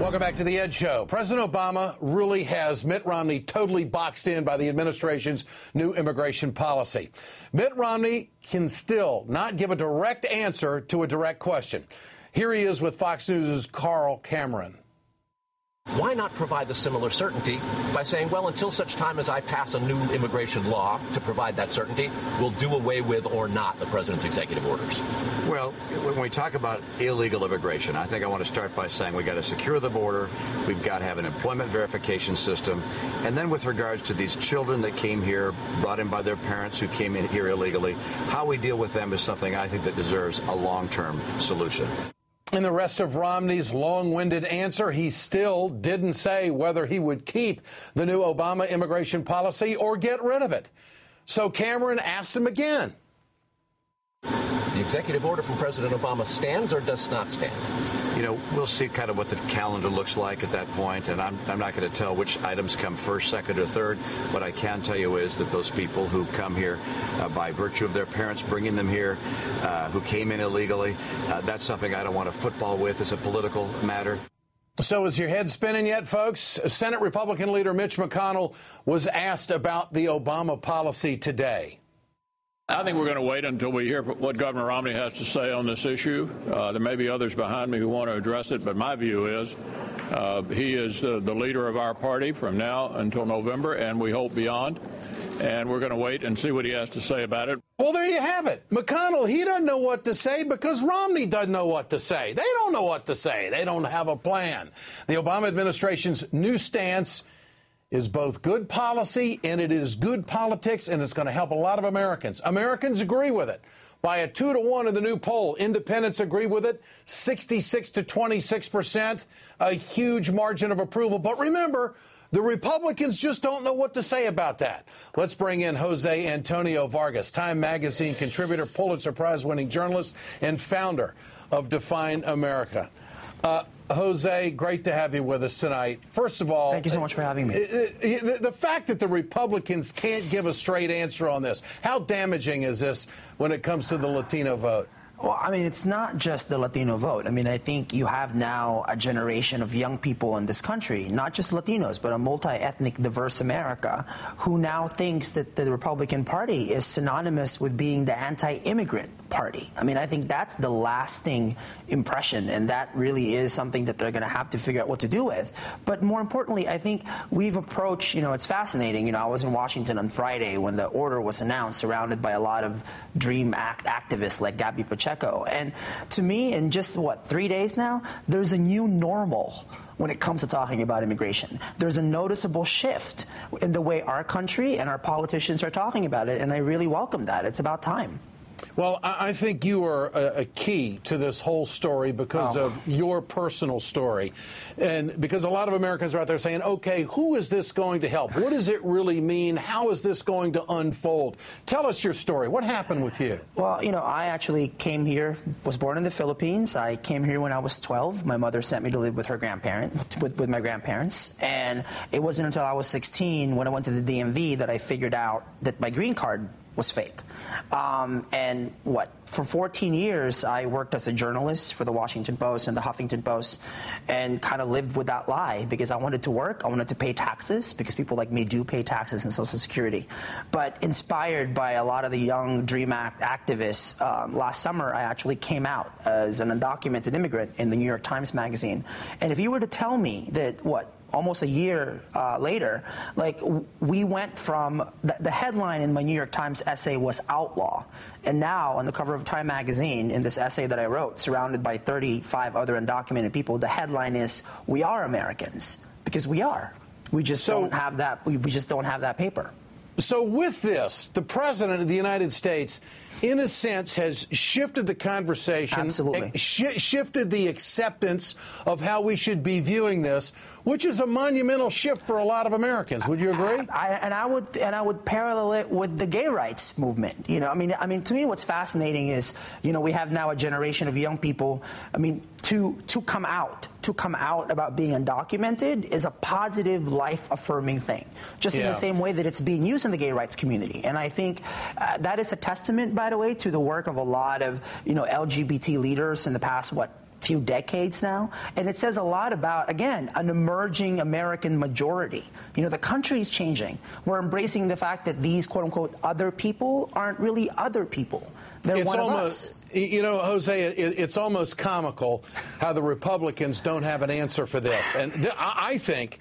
Welcome back to the Ed Show. President Obama really has Mitt Romney totally boxed in by the administration's new immigration policy. Mitt Romney can still not give a direct answer to a direct question. Here he is with Fox News' Carl Cameron. Why not provide the similar certainty by saying, well, until such time as I pass a new immigration law to provide that certainty, we'll do away with or not the president's executive orders? Well, when we talk about illegal immigration, I think I want to start by saying we've got to secure the border. We've got to have an employment verification system. And then with regards to these children that came here, brought in by their parents who came in here illegally, how we deal with them is something I think that deserves a long-term solution. In the rest of Romney's long-winded answer, he still didn't say whether he would keep the new Obama immigration policy or get rid of it. So Cameron asked him again. The executive order from President Obama stands or does not stand? You know, we'll see kind of what the calendar looks like at that point, and I'm not going to tell which items come first, second, or third. What I can tell you is that those people who come here by virtue of their parents bringing them here, who came in illegally, that's something I don't want to football with as a political matter. So is your head spinning yet, folks? Senate Republican leader Mitch McConnell was asked about the Obama policy today. I think we're going to wait until we hear what Governor Romney has to say on this issue. There may be others behind me who want to address it, but my view is he is the leader of our party from now until November, and we hope beyond. And we're going to wait and see what he has to say about it. Well, there you have it. McConnell, he doesn't know what to say because Romney doesn't know what to say. They don't know what to say. They don't have a plan. The Obama administration's new stance is both good policy and it is good politics, and it's going to help a lot of Americans. Americans agree with it. By a 2-to-1 in the new poll, independents agree with it, 66 to 26%, a huge margin of approval. But remember, the Republicans just don't know what to say about that. Let's bring in Jose Antonio Vargas, Time Magazine contributor, Pulitzer Prize-winning journalist, and founder of Define America. Jose, great to have you with us tonight. First of all, thank you so much for having me. The fact that the Republicans can't give a straight answer on this, how damaging is this when it comes to the Latino vote? Well, I mean, it's not just the Latino vote. I mean, I think you have now a generation of young people in this country, not just Latinos, but a multi-ethnic, diverse America, who now thinks that the Republican Party is synonymous with being the anti-immigrant party. I mean, I think that's the lasting impression, and that really is something that they're going to have to figure out what to do with. But more importantly, I think we've approached, it's fascinating. I was in Washington on Friday when the order was announced, surrounded by a lot of DREAM Act activists like Gabby Pacheco. And to me, in just, 3 days now, there's a new normal when it comes to talking about immigration. There's a noticeable shift in the way our country and our politicians are talking about it, and I really welcome that. It's about time. Well, I think you are a key to this whole story because of your personal story. And because a lot of Americans are out there saying, okay, who is this going to help? What does it really mean? How is this going to unfold? Tell us your story. What happened with you? Well, I actually came here, was born in the Philippines. I came here when I was 12. My mother sent me to live with her with my grandparents. And it wasn't until I was 16 when I went to the DMV that I figured out that my green card was fake. For 14 years, I worked as a journalist for the Washington Post and the Huffington Post and kind of lived with that lie because I wanted to work, I wanted to pay taxes because people like me do pay taxes and Social Security. But inspired by a lot of the young DREAM Act activists, last summer I actually came out as an undocumented immigrant in the New York Times Magazine. And if you were to tell me that, almost a year later, we went from the headline in my New York Times essay was outlaw, and now on the cover of Time Magazine in this essay that I wrote, surrounded by 35 other undocumented people, the headline is "We are Americans," because we are. We just don't have that. We just don't have that paper. So with this, the President of the United States, in a sense, has shifted the conversation. Absolutely. Shifted the acceptance of how we should be viewing this, which is a monumental shift for a lot of Americans. Would you agree? I would parallel it with the gay rights movement. I mean, to me, what's fascinating is, we have now a generation of young people. I mean, to come out about being undocumented is a positive, life-affirming thing, just in the same way that it's being used in the gay rights community. And I think that is a testament, by the way, to the work of a lot of, LGBT leaders in the past, few decades now, and it says a lot about, again, an emerging American majority. You know, the country's changing. We're embracing the fact that these quote-unquote other people aren't really other people. They're one of us. You know, Jose, it's almost comical how the Republicans don't have an answer for this. And I think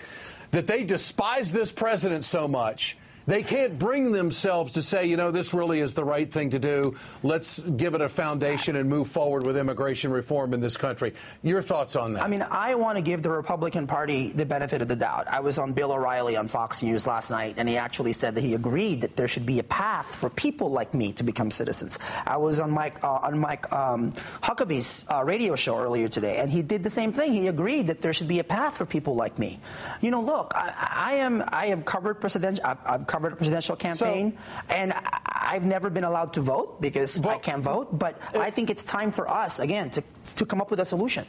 that they despise this president so much, they can't bring themselves to say, you know, this really is the right thing to do. Let's give it a foundation and move forward with immigration reform in this country. Your thoughts on that? I mean, I want to give the Republican Party the benefit of the doubt. I was on Bill O'Reilly on Fox News last night, and he actually said that he agreed that there should be a path for people like me to become citizens. I was on Mike Huckabee's radio show earlier today, and he did the same thing. He agreed that there should be a path for people like me. You know, look, I have covered I've covered a presidential campaign, and I've never been allowed to vote because I can't vote. But I think it's time for us, again, to come up with a solution.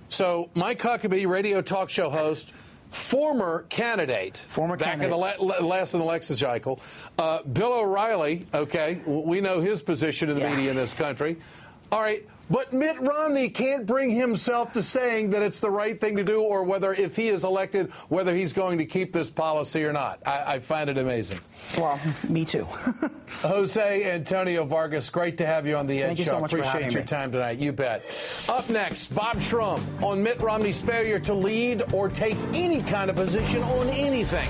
So Mike Huckabee, radio talk show host, former candidate back in the last in the election cycle. Bill O'Reilly, okay, we know his position in the media in this country. All right. But Mitt Romney can't bring himself to saying that it's the right thing to do, or whether, if he is elected, whether he's going to keep this policy or not. I find it amazing. Well, me too. Jose Antonio Vargas, great to have you on the Ed Show. So much Appreciate your time tonight. You bet. Up next, Bob Schrum on Mitt Romney's failure to lead or take any kind of position on anything.